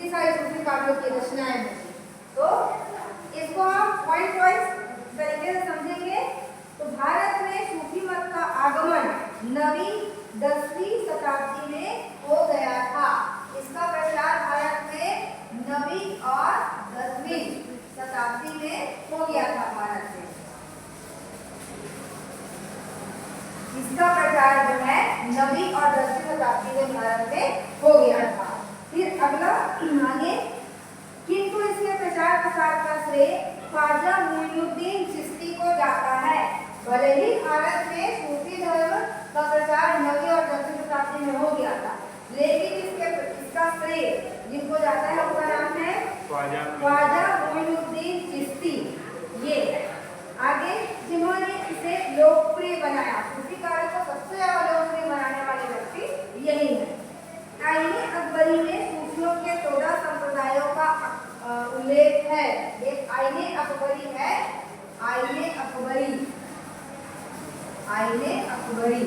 कितनी सारी सूफी काव्यों की रचनाएं हैं। तो इसको हम पॉइंट वाइज तरीके से समझेंगे। तो भारत में सूफी मत का आगमन 9वीं 10वीं शताब्दी में हो गया था। इसका प्रचार भारत में 9वीं और 10वीं शताब्दी में हो गया था। भारत में इसका प्रचार जो है 9वीं और 10वीं शताब्दी में भारत में हो गया था। फिर अगला आगे, किंतु इसके प्रचार प्रसार का श्रेय ख्वाजा मोइनुद्दीन चिश्ती को जाता है। भले ही भारत में सूफी धर्म का प्रचार 9वीं और 10वीं शताब्दी में हो गया था, लेकिन इसका श्रेय जिनको जाता है उनका नाम है ख्वाजा मोइनुद्दीन चिश्ती। ये आगे जिन्होंने इसे लोकप्रिय बनाया, सूफी कार्य को सबसे ज्यादा लोकप्रिय बनाने वाले व्यक्ति यही है। आईने अकबरी में सूफियों के 14 संप्रदायों का उल्लेख है। एक आईने अकबरी है, आईने अकबरी, आईने अकबरी।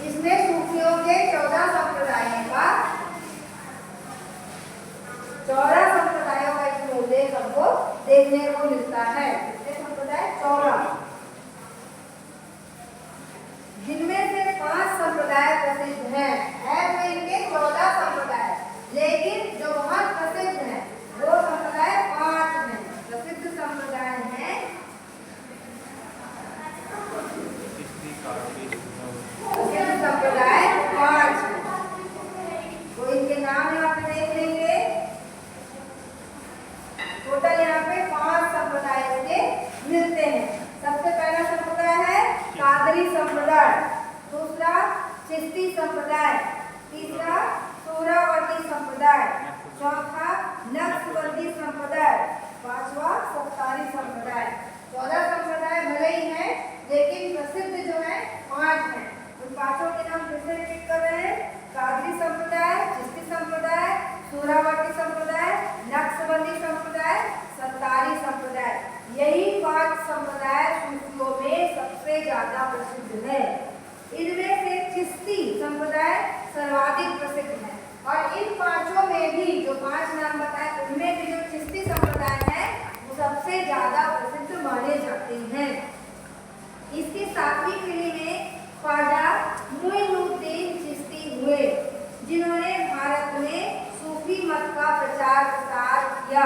इसमें सूफियों के 14 संप्रदायों का इसमें उल्लेख हमको देखने को मिलता है। कितने संप्रदाय? 14, जिनमें से 5 संप्रदाय प्रसिद्ध हैं। तो इनके 14 संप्रदाय, लेकिन जो बहुत प्रसिद्ध हैं वो संप्रदाय 5 हैं। प्रसिद्ध संप्रदाय हैं संप्रदाय 5। तो इनके नाम यहाँ पे देख लेंगे। टोटल यहाँ पे 5 संप्रदाय के मिलते हैं। सबसे पहला संप्रदाय है कादरी संप्रदाय, दूसरा चिश्ती संप्रदाय, तीसरा सोहरावर्दी संप्रदाय, चौथा नक्शबंदी संप्रदाय, पांचवा सत्तारी संप्रदाय। 14 संप्रदाय भले ही हैं, लेकिन प्रसिद्ध जो है 5 हैं। उन पांचों के नाम फिर से रिपीट कर रहे हैं। कादरी संप्रदाय, चिश्ती संप्रदाय, सोहरावर्दी संप्रदाय, नक्शबंदी संप्रदाय, सत्तारी संप्रदाय। यही 5 संप्रदाय सूफियों में सबसे ज्यादा प्रसिद्ध है। इनमें से चिश्ती संप्रदाय सर्वाधिक प्रसिद्ध है। और इन पांचों में भी जो 5 नाम बताए, उनमें भी जो चिश्ती संप्रदाय है वो सबसे ज्यादा प्रसिद्ध माने जाते हैं। इसकी 7वीं पीढ़ी में ख्वाजा मोइनुद्दीन चिश्ती हुए, जिन्होंने भारत में सूफी मत का प्रचार प्रसार किया।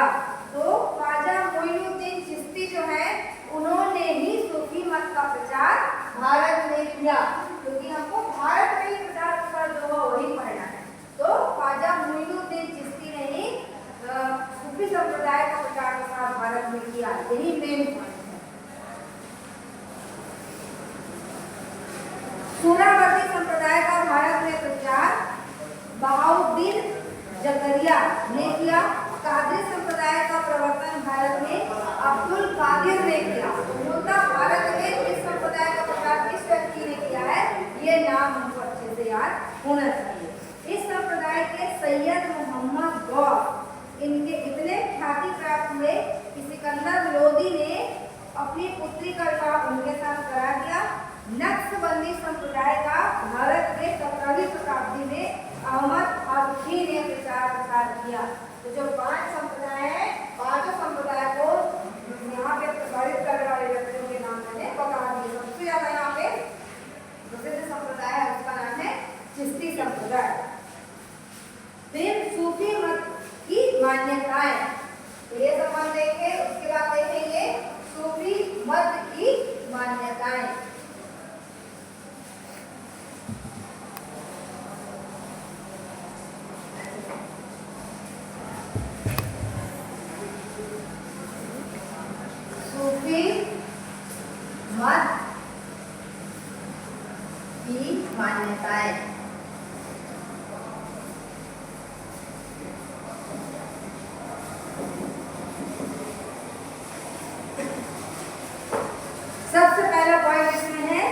तो ख्वाजा मोइनुद्दीन चिश्ती जो है, उन्होंने ही सूफी मत का प्रचार भारत में किया, क्योंकि हमको भारत में ही प्रचार प्रसार जो हो वही पढ़ना है। तो ख्वाजा मोइनुद्दीन चिश्ती ने ही सूफी संप्रदाय का प्रचार प्रसार भारत में किया। यही मेन पॉइंट है। सोहरावर्दी संप्रदाय का भारत में प्रचार बहाउद्दीन जकरिया ने किया। कादरी संप्रदाय का प्रवर्तन भारत में अब्दुल कादिर ने किया। मूलतः भारत में इस संप्रदाय का प्रचार किस व्यक्ति ने किया है, ये नाम हमको अच्छे से याद होना चाहिए। इस संप्रदाय के सैयद मोहम्मद गौस इनके इतने ख्याति प्राप्त हुए कि सिकंदर लोदी ने अपनी पुत्री का विवाह उनके साथ करा दिया। नक्शबंदी संप्रदाय का भारत में 17वीं शताब्दी में अहमद फारूकी ने प्रचार प्रसार किया। तो जो 5 संप्रदाय हैं, 5 संप्रदाय को यहाँ पे प्रसारित करने वाले व्यक्तियों के नाम मैंने बता दिए। सबसे ज्यादा यहाँ पे प्रसिद्ध संप्रदाय है, उसका नाम है चिश्ती संप्रदाय। फिर सूफी मत की मान्यताएं, तो ये सब देखेंगे। उसके बाद देखेंगे सूफी मत की मान्यताएं। सूफी मत की मान्यताएं। सबसे पहला पॉइंट इसमें है,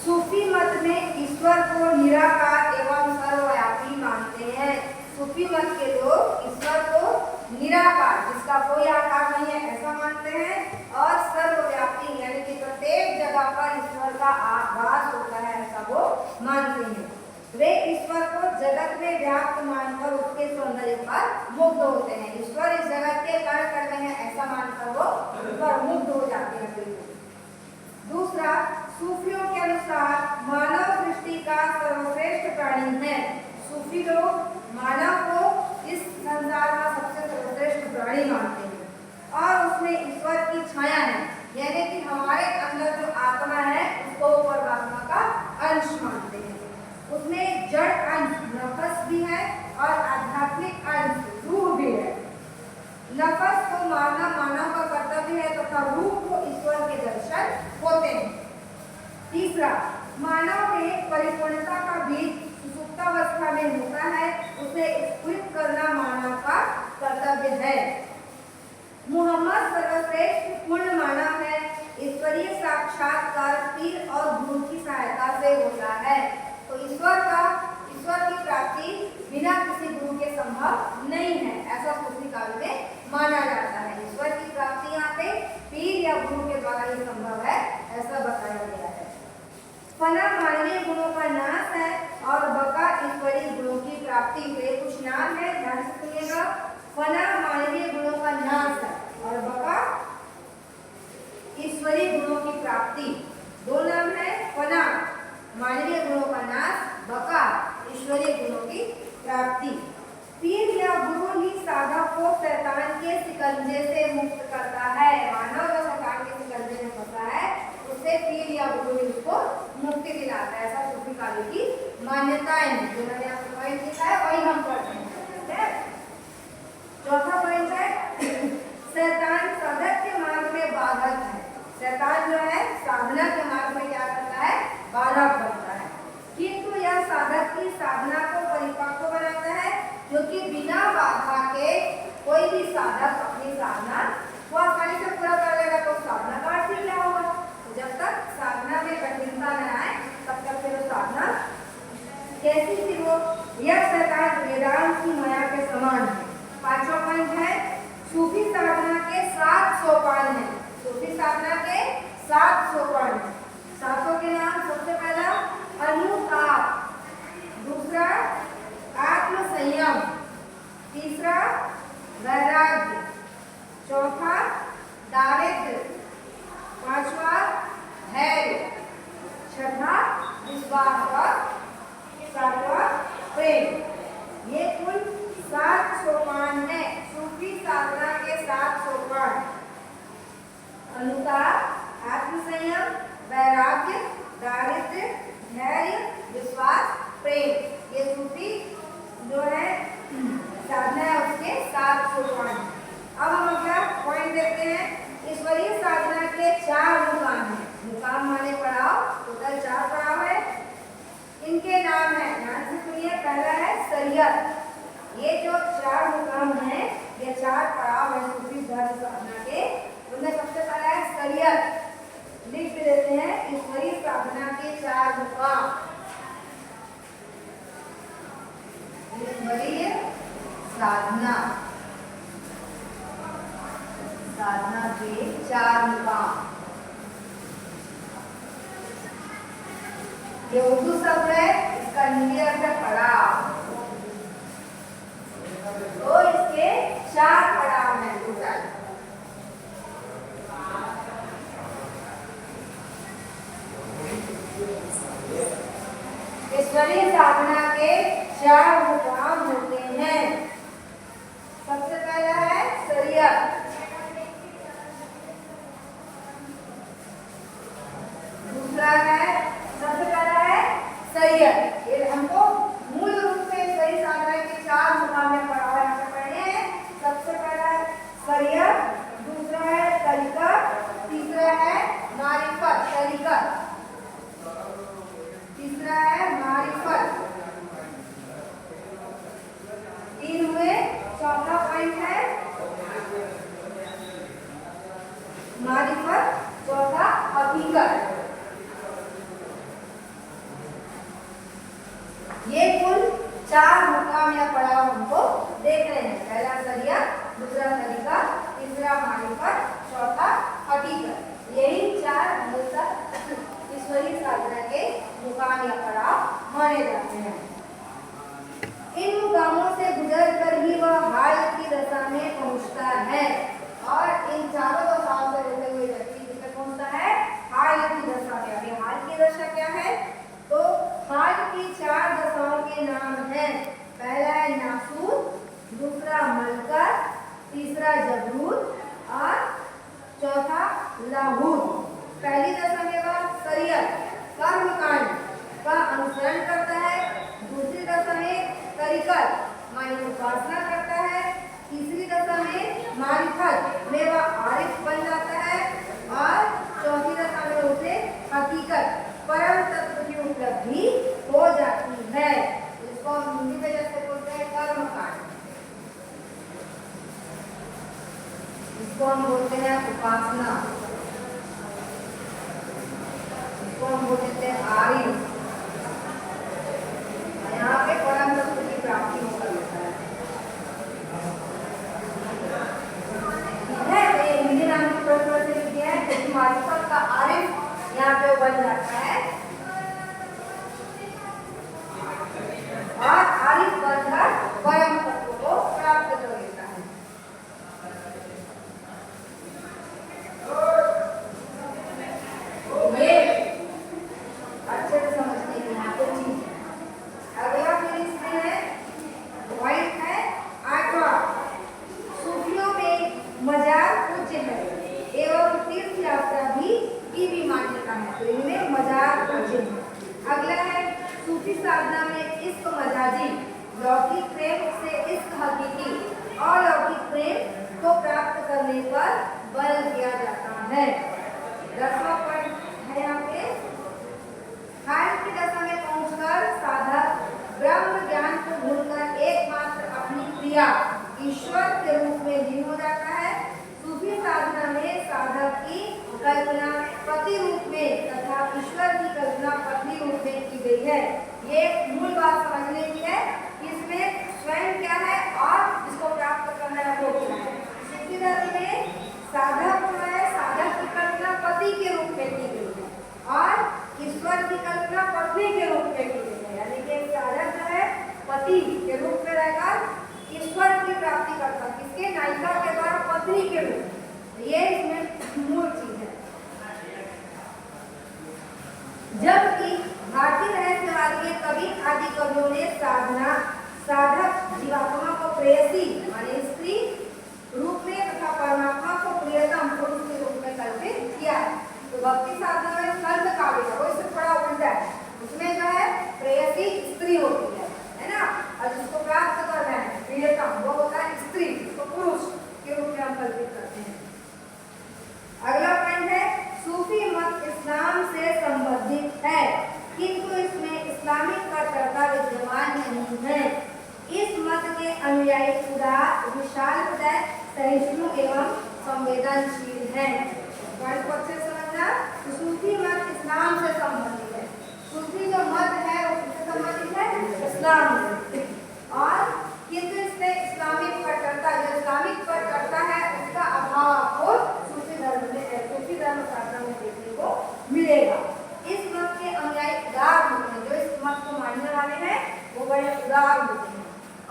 सूफी मत में ईश्वर को निराकार एवं सर्वव्यापी मानते हैं। सूफी मत के लोग ईश्वर को निराकार, जिसका कोई आकार नहीं है, ऐसा मानते हैं, और सर्वव्यापी यानी कि प्रत्येक जगह पर ईश्वर का आभास होता है, ऐसा वो मानते हैं। वे ईश्वर को जगत में व्याप्त मानकर उसके सौंदर्य पर मुग्ध होते हैं। ईश्वर इस जगत के कार्य कर रहे हैं ऐसा मानकर वो उस पर मुग्ध हो जाते हैं बिल्कुल। दूसरा, सूफियों के अनुसार मानव सृष्टि का सर्वश्रेष्ठ प्राणी है। सूफी लोग मानव को इस संसार का सबसे सर्वश्रेष्ठ प्राणी मानते हैं और उसमें ईश्वर की छाया है, यानी कि हमारे अंदर जो आत्मा है उसको परमात्मा का अंश मानते हैं। उसमें जड़ अंश नफस भी है और आध्यात्मिक अंश रूह भी है। नफस को मारना मानव का कर्तव्य है तथा रूह को ईश्वर के दर्शन होते हैं। तीसरा, मानव में परिपूर्णता का बीज सुसुप्तावस्था में होता है, उसे स्फुरित करना मानव का कर्तव्य है। मोहम्मद सर्वश्रेष्ठ पूर्ण मानव है। ईश्वरीय साक्षात्कार पीर और गुरु की सहायता से होता है। तो ईश्वर की प्राप्ति बिना किसी गुरु के संभव नहीं है, ऐसा सूफी काल में माना जाता है। ईश्वर की प्राप्ति यहाँ पे पीर या गुरु के द्वारा ही संभव है, ऐसा बताया गया है। फना मानवीय गुणों का नाश है और बका ईश्वरीय गुणों की प्राप्ति हुए। कुछ नाम है, ध्यान से सुनिएगा। फना मानवीय गुणों का नाश है और बका ईश्वरीय गुणों की प्राप्ति। दो नाम है, फना मानवीय गुणों का नाश, बका ईश्वरीय गुणों की प्राप्ति। पीर या गुरु ही साधक को शैतान के शिकंजे से मुक्त करता है। मानव जो शैतान के शिकंजे में फंसा है उससे पीर या गुरु ही उसको मुक्ति दिलाता है, ऐसा सूफी काल की मान्यताएं हैं। जो मैंने आपको पॉइंट लिखा है वही हम पढ़ते हैं। चौथा पॉइंट है, शैतान साधक के मार्ग में बाधक है। शैतान जो है साधना के मार्ग में क्या करता है, बाधक बनता है, किंतु यह साधक की साधना को परिपक्व बनाता है, क्योंकि बिना बाधा के कोई भी साधक अपनी साधना को आसानी से पूरा कर लेगा। तो साधना का अर्थ क्या होगा? तो जब तक साधना में कठिनता न आए तब तक फिर साधना कैसी थी वो। यह शैतान वेदांत की माया के समान है। पांचवा पॉइंट है, सूफी साधना के 7 सोपान है। सूफी साधना के 7 सोपान है। सातों के नाम, सबसे पहला अनुताप, दूसरा आत्म संयम, तीसरा वैराग्य, चौथा दारिद्र्य, पांचवा धैर्य, छठा विश्वास और सातवां प्रेम। ये कुल 7 सोपान है। सूफी साधना के 7 सोपान, अनुताप, आत्मसंयम, वैराग्य, दारिद्र्य, धैर्य, विश्वास, प्रेम। ये सूफी जो है साधना है उसके 7 सोपान। अब हम अगला पॉइंट देखते हैं। ईश्वरीय साधना के 4 मुकाम हैं। मुकाम माने पड़ाव, टोटल 4 पड़ाव है। इनके नाम है, ध्यान से सुनिए। पहला है शरीयत। ये जो 4 मुकाम हैं, ये 4 पड़ाव है सूफी धर्म साधना के। उनमें सबसे पहला है शरीयत। लिख देते हैं, ईश्वरीय साधना के 4 मुकाम। ईश्वरीय साधना के 4 मुकाम। ये उर्दू शब्द है, इसका हिंदी अर्थ है पड़ाव। तो इसके 4 पड़ाव हैं टोटल। ईश्वरीय साधना के 4 मुकाम होते हैं। सबसे पहला है शरीयत, दूसरा है, सबसे पहला है शरीयत। ये हमको मूल रूप से ईश्वरीय साधना के 4 मुकाम में पढ़ा हुआ है, पढ़ने हैं। सबसे पहला है शरीयत, दूसरा है तरीकत, तीसरा है मारिफत, तरीकत, तीसरा है मारिफत, 3 हुए। चौथा पॉइंट है मारिफत, चौथा हकीकत। ये कुल 4 मुकाम या पड़ाव हमको देख रहे हैं। पहला शरीयत, दूसरा तरीका, तीसरा मारिफत, चौथा हकीकत। यही 4 मूलतः ईश्वरीय साधना के मुकाम या पड़ाव माने जाते हैं। दशा में पहुंचता है। और इन चारों दशाओं से होते हुए व्यक्ति किधर पहुंचता है? हाल की दशा में। अभी हाल की दशा क्या है? तो हाल की 4 दशाओं के नाम हैं। पहला है नासूर, दूसरा मलकर, तीसरा जबरूद और चौथा लाहूर। पहली दशा में वह शरीयत कर्मकांड का अनुसरण करता है। दूसरी दशा में तरीकत माने उपासना करता है। तीसरी दशा में मारिफत में वह आरिफ बन जाता है। और चौथी दशा में उसे हकीकत परम तत्व की उपलब्धि हो जाती है। इसको हम हिंदी में जैसे बोलते हैं कर्मकांड, इसको हम बोलते हैं उपासना, इसको हम बोलते हैं आरिफ। यहाँ पे परम तत्व की प्राप्ति होकर होता है। हिंदी नाम की प्रश्न से लिखी है क्योंकि मारिफत का आरिफ यहाँ पे बन जाता है और आरिफ बनकर परम तत्व को प्राप्त कर लेता है। ये अच्छे से समझने की यहाँ पे चीज है। अगला फिर इसमें है पॉइंट है 8वां, सूफियों में मजार पूज्य है एवं तीर्थ यात्रा भी मान्यता है। तो इनमें मजार पूज्य है। अगला है सूफी साधना में इश्क मजाजी, लौकिक प्रेम से इश्क हकीकी और लौकिक प्रेम को प्राप्त करने पर बल किया जाता है। 10वां पॉइंट है यहाँ पे, हाल की दशा में पहुंचकर साधक ब्रह्म ज्ञान को भूलकर एकमात्र अपनी क्रिया ईश्वर के रूप में लीन हो जाता है। सूफी साधना में साधक की कल्पना पति रूप में तथा ईश्वर की कल्पना पत्नी रूप में की गई है। ये मूल बात समझने की है कि इसमें स्वयं क्या है और इसको प्राप्त करना है वो क्या है। सूफी धर्म में साधक जो है, साधक की कल्पना पति के रूप में की गई है और ईश्वर की कल्पना पत्नी के रूप में की गई है। यानी कि साधक जो है पति के रूप में रहकर ईश्वर की प्राप्ति करता है, किसके? नायिका के द्वारा पत्नी के रूप में। ये इसमें मूल चीज है। जबकि भारतीय रहस्यवाद के कवि आदि कवियों ने साधक जीवात्मा को प्रेयसी माने स्त्री रूप में तथा परमात्मा को प्रियतम पुरुष के रूप में कल्पित किया। तो भक्ति साधना में संत काव्य है वो इससे थोड़ा उल्टा है। उसमें जो है प्रेयसी स्त्री होती है ना, और जिसको प्राप्त करना है प्रियतम वो होता है स्त्री, तो पुरुष के रूप में हम कल्पित करते हैं। अगला पॉइंट है सूफी मत इस्लाम से संबंधित है किंतु इसमें इस्लामिक कट्टरता विद्यमान नहीं है। इस मत के अनुयायी उदार, विशाल हृदय, सहिष्णु एवं संवेदनशील हैं। पॉइंट को अच्छे से समझना। सूफी मत इस्लाम से संबंधित है। सूफी जो मत है वो किससे संबंधित है? इस्लाम से। और किंतु इसमें इस्लामिक कट्टरता, जो इस्लामिक कट्टरता है उसका अभाव आपको सूफी धर्म साधना में देखने को मिलेगा। इस मत के अनुयायी उदार होते हैं, जो इस मत को मानने वाले हैं वो बड़े उदार होते हैं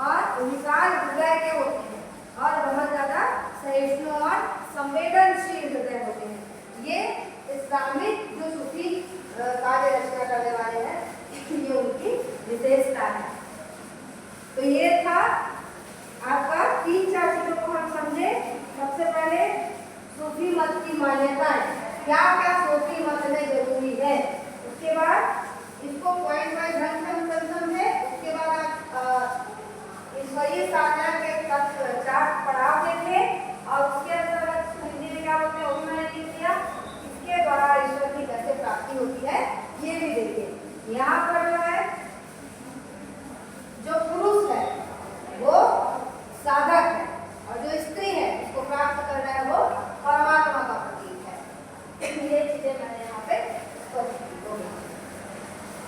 और विशाल हृदय के होते हैं और बहुत ज्यादा सहिष्णु और संवेदनशील हृदय होते हैं। ये इस्लामिक जो सूफी कार्य रचना करने वाले हैं ये उनकी विशेषता है। तो ये था आपका 3-4 चीजों को हम समझे। सबसे पहले सूफी मत की मान्यताएं, क्या क्या सूफी मत में जरूरी है। उसके बाद इसको पॉइंट वाइज ढंग से